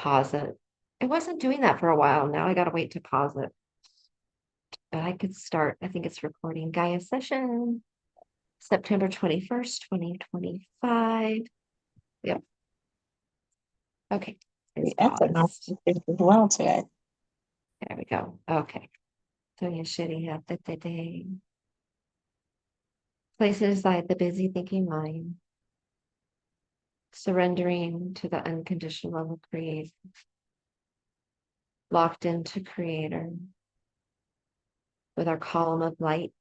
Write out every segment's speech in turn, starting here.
pause it. It wasn't doing that for a while. Now I got to wait to pause it. But I could start, I think it's recording Gaia session, September 21st, 2025. Yep. Okay. The equinox as well today. There we go. Okay. So you should have the day. Places like the busy thinking mind, surrendering to the unconditional love of creation, locked into creator with our column of light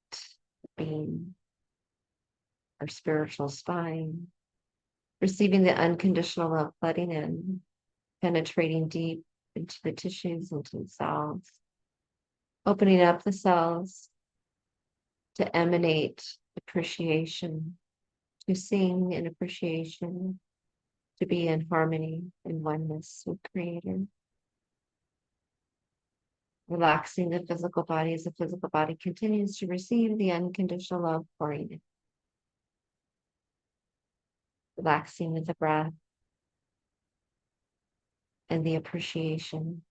being our spiritual spine, receiving the unconditional love flooding in, penetrating deep into the tissues, into the cells, opening up the cells to emanate appreciation, to sing in appreciation, to be in harmony and oneness with Creator. Relaxing the physical body as the physical body continues to receive the unconditional love pouring in. Relaxing with the breath and the appreciation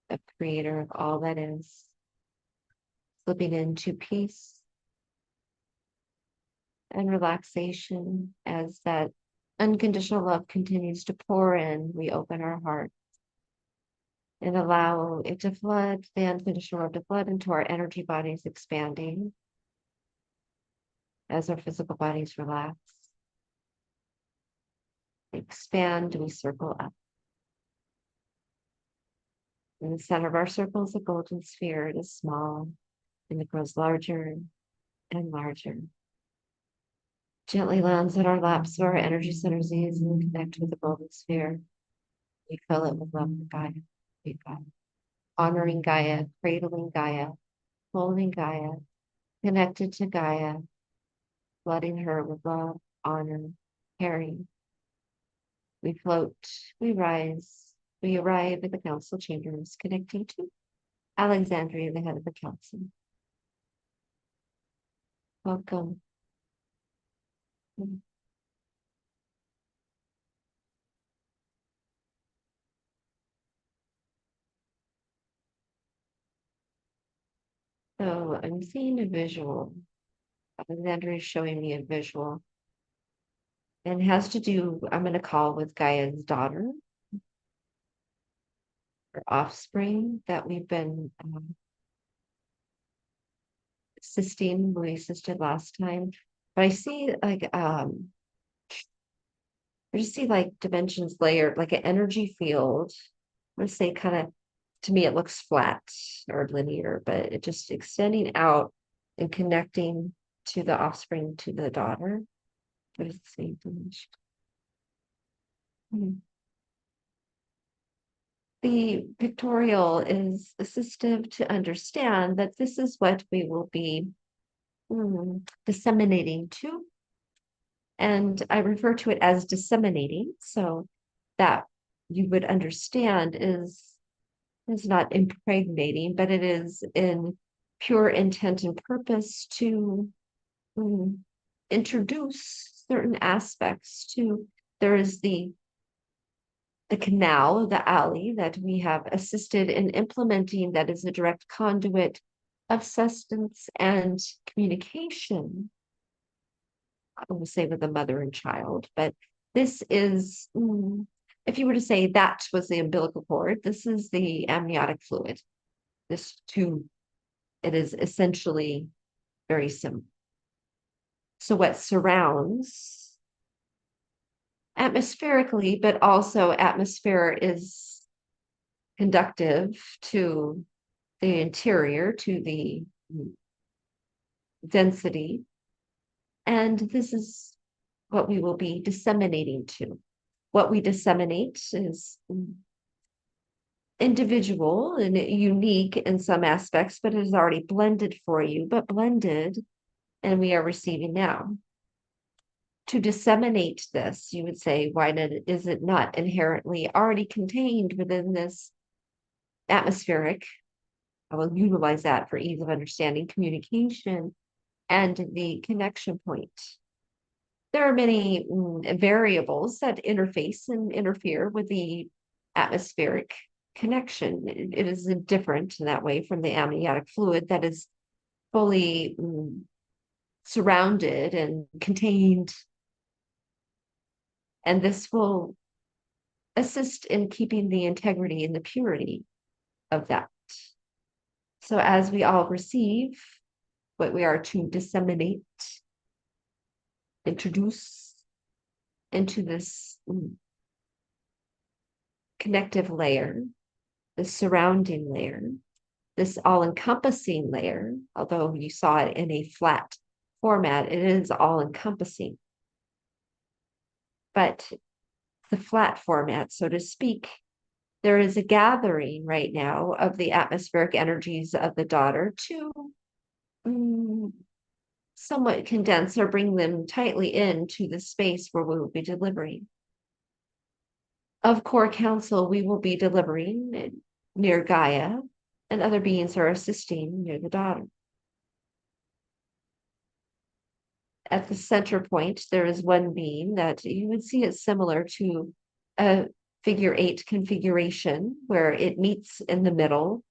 of Creator of all that is. Slipping into peace and relaxation as that unconditional love continues to pour in. We open our heart and allow it to flood, the unconditional love to flood into our energy bodies, expanding as our physical bodies relax. Expand, we circle up. In the center of our circle is a golden sphere. It is small and it grows larger and larger. Gently lands on our laps where our energy centers ease and connect with the golden sphere. We fill it with love of Gaia. Honoring Gaia, cradling Gaia, holding Gaia, connected to Gaia, flooding her with love, honor, caring. We float, we rise, we arrive at the council chambers, connecting to Alexandria, the head of the council. Welcome. So I'm seeing a visual. Alexandria is showing me a visual. And has to do, I'm going to call with Gaia's daughter, or offspring that we've been assisting. We assisted last time. But I see like I just see like dimensions layered, like an energy field. I'm gonna say kind of, to me, it looks flat or linear, but it just extending out and connecting to the offspring, to the daughter. What is the same dimension? The pictorial is assistive to understand that this is what we will be disseminating to. And I refer to it as disseminating, so that you would understand is not impregnating, but it is in pure intent and purpose to introduce certain aspects to. There is the canal, the alley that we have assisted in implementing, that is a direct conduit of sustenance and communication. I will say with the mother and child, but this is, if you were to say that was the umbilical cord, this is the amniotic fluid. This too, it is essentially very similar. So what surrounds atmospherically, but also atmosphere is conductive to the interior, to the density. And this is what we will be disseminating to. What we disseminate is individual and unique in some aspects, but it is already blended for you, but blended, and we are receiving now. To disseminate this, you would say, why is it not inherently already contained within this atmospheric? I will utilize that for ease of understanding, communication, and the connection point. There are many variables that interface and interfere with the atmospheric connection. It is different in that way from the amniotic fluid that is fully surrounded and contained. And this will assist in keeping the integrity and the purity of that. So as we all receive what we are to disseminate, introduce into this connective layer, the surrounding layer, this all-encompassing layer, although you saw it in a flat format, it is all-encompassing. But the flat format, so to speak, there is a gathering right now of the atmospheric energies of the daughter to somewhat condense or bring them tightly into the space where we will be delivering. Of core council, we will be delivering near Gaia, and other beings are assisting near the daughter. At the center point, there is one being that you would see it similar to a figure 8 configuration where it meets in the middle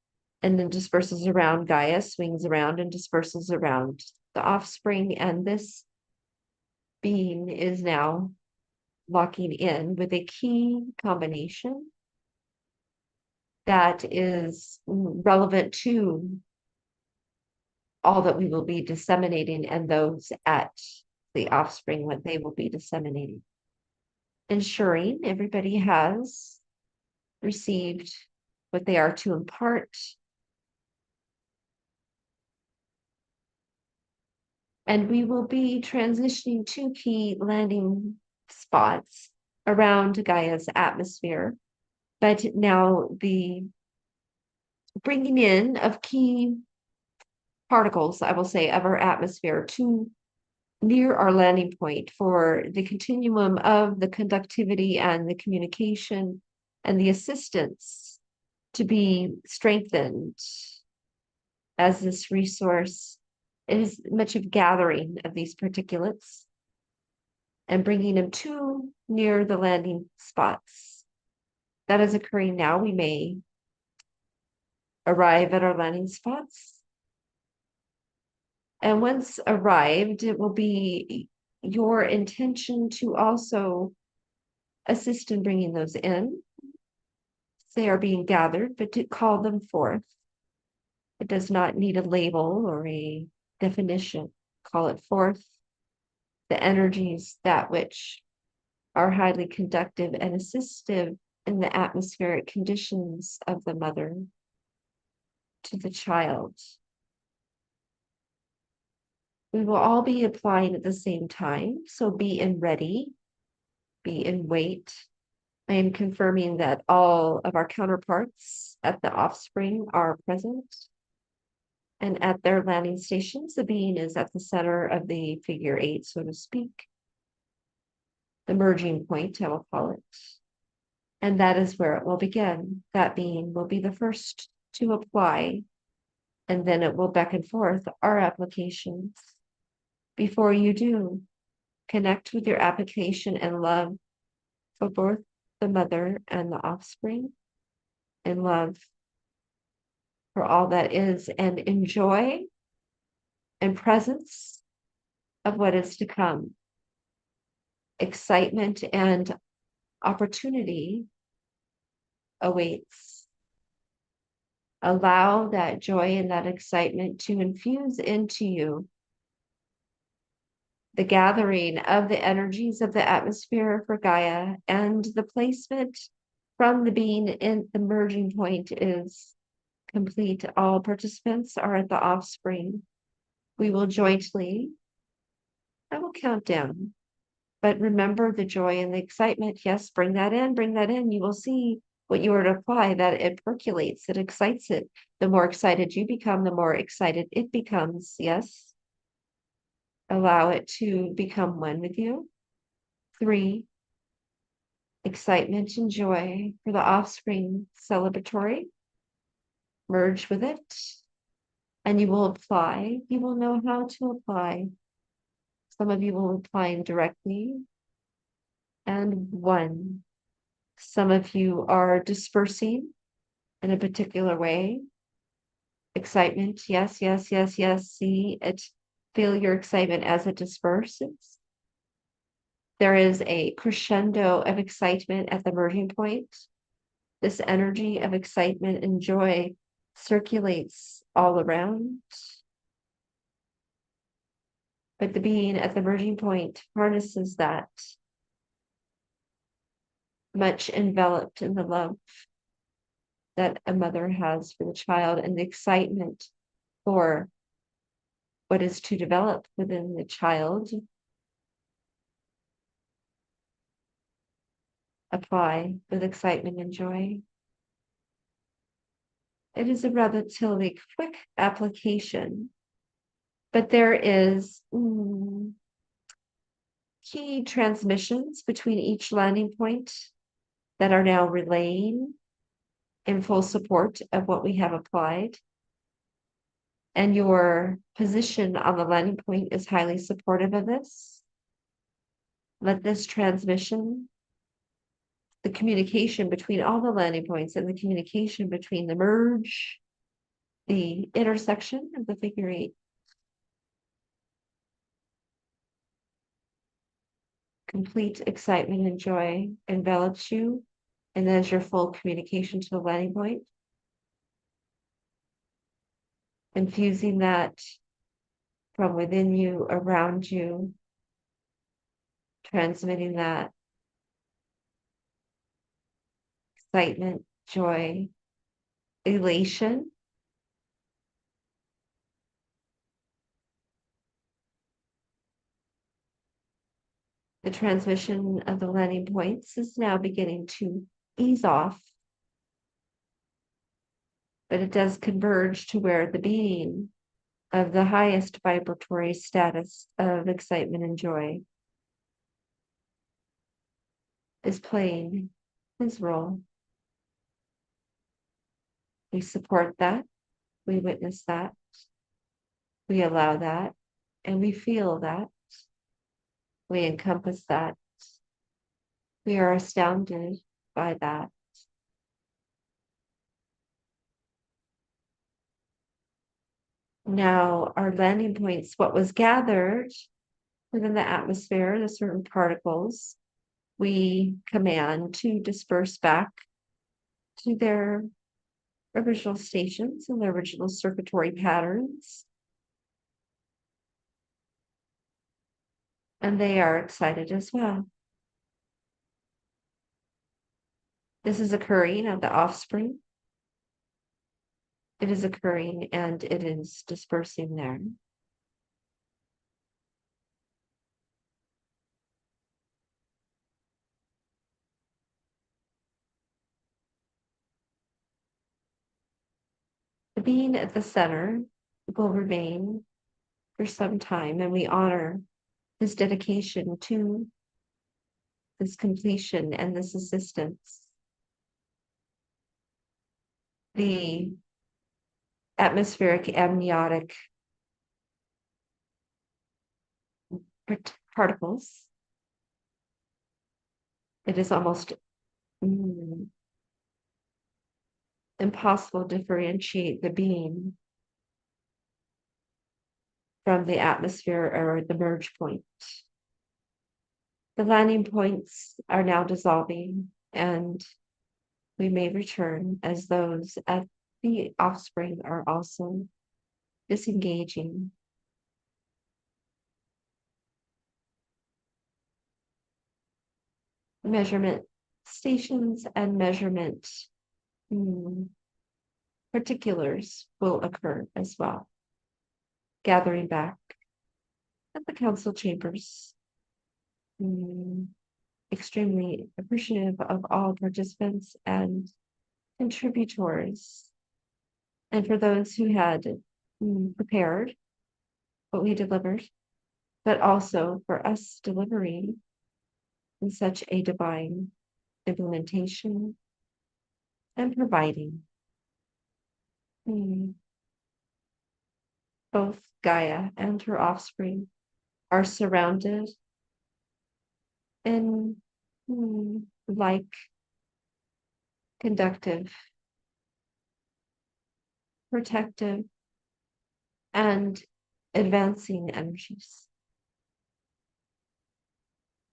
and then disperses around Gaia, swings around and disperses around the offspring. And this being is now locking in with a key combination that is relevant to all that we will be disseminating and those at the offspring, what they will be disseminating. Ensuring everybody has received what they are to impart. And we will be transitioning to key landing spots around Gaia's atmosphere. But now the bringing in of key particles, I will say, of our atmosphere to near our landing point for the continuum of the conductivity and the communication and the assistance to be strengthened as this resource. It is much of gathering of these particulates and bringing them to near the landing spots. That is occurring now. We may arrive at our landing spots. And once arrived, it will be your intention to also assist in bringing those in. They are being gathered, but to call them forth. It does not need a label or a definition. Call it forth. The energies that which are highly conductive and assistive in the atmospheric conditions of the mother to the child. We will all be applying at the same time, so be in ready, be in wait. I am confirming that all of our counterparts at the offspring are present. And at their landing stations, the being is at the center of the figure 8, so to speak. The merging point, I will call it. And that is where it will begin. That being will be the first to apply, and then it will beckon forth our applications. Before you do, connect with your application and love for both the mother and the offspring, and love for all that is, and enjoy and presence of what is to come. Excitement and opportunity awaits. Allow that joy and that excitement to infuse into you the gathering of the energies of the atmosphere for Gaia, and the placement from the being in the merging point is complete. All participants are at the offspring. We will jointly, I will count down, but remember the joy and the excitement. Yes, bring that in, bring that in. You will see what you are to apply, that it percolates, it excites it. The more excited you become, the more excited it becomes. Yes. Allow it to become one with you. 3, excitement and joy for the offspring celebratory. Merge with it, and you will apply. You will know how to apply. Some of you will apply indirectly. And 1, Some of you are dispersing in a particular way. Excitement, yes, yes, yes, yes. See it, feel your excitement as it disperses. There is a crescendo of excitement at the merging point. This energy of excitement and joy circulates all around. But the being at the merging point harnesses that, much enveloped in the love that a mother has for the child and the excitement for what is to develop within the child. Apply with excitement and joy. It is a relatively quick application, but there is key transmissions between each landing point that are now relaying in full support of what we have applied. And your position on the landing point is highly supportive of this. Let this transmission, the communication between all the landing points and the communication between the merge, the intersection of the figure eight, complete excitement and joy envelops you, and there's your full communication to the landing point. Infusing that from within you, around you, transmitting that excitement, joy, elation. The transmission of the landing points is now beginning to ease off, but it does converge to where the being of the highest vibratory status of excitement and joy is playing his role. We support that, we witness that, we allow that, and we feel that. We encompass that. We are astounded by that. Now, our landing points, what was gathered within the atmosphere, the certain particles, we command to disperse back to their original stations and their original circuitry patterns. And they are excited as well. This is occurring at the offspring. It is occurring and it is dispersing there. The being at the center will remain for some time, and we honor his dedication to this completion and this assistance. The atmospheric amniotic particles, it is almost impossible to differentiate the being from the atmosphere or the merge point. The landing points are now dissolving, and we may return as those at the offspring are also disengaging. Measurement stations and measurement particulars will occur as well. Gathering back at the council chambers. Extremely appreciative of all participants and contributors. And for those who had prepared what we delivered, but also for us delivering in such a divine implementation and providing. Both Gaia and her offspring are surrounded in like conductive, protective, and advancing energies.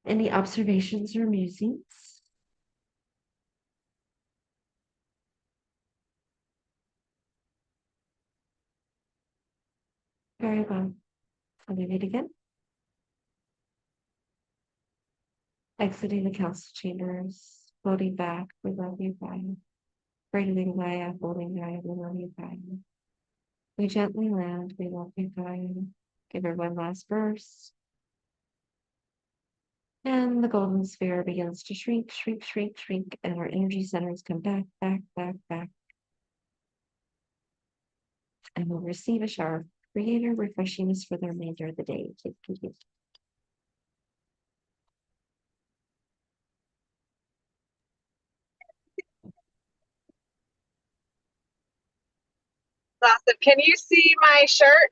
Any observations or musings? Very well. I'll read it again. Exiting the council chambers, floating back, we love you, Gaia. Breathing Gaia, holding Gaia, we love you, Gaia. We gently land, we love you, Gaia. Give her one last burst. And the golden sphere begins to shrink, shrink, shrink, shrink, and our energy centers come back, back, back, back. And we'll receive a shower of creator refreshing us for the remainder of the day. Take care. Awesome. Can you see my shirt?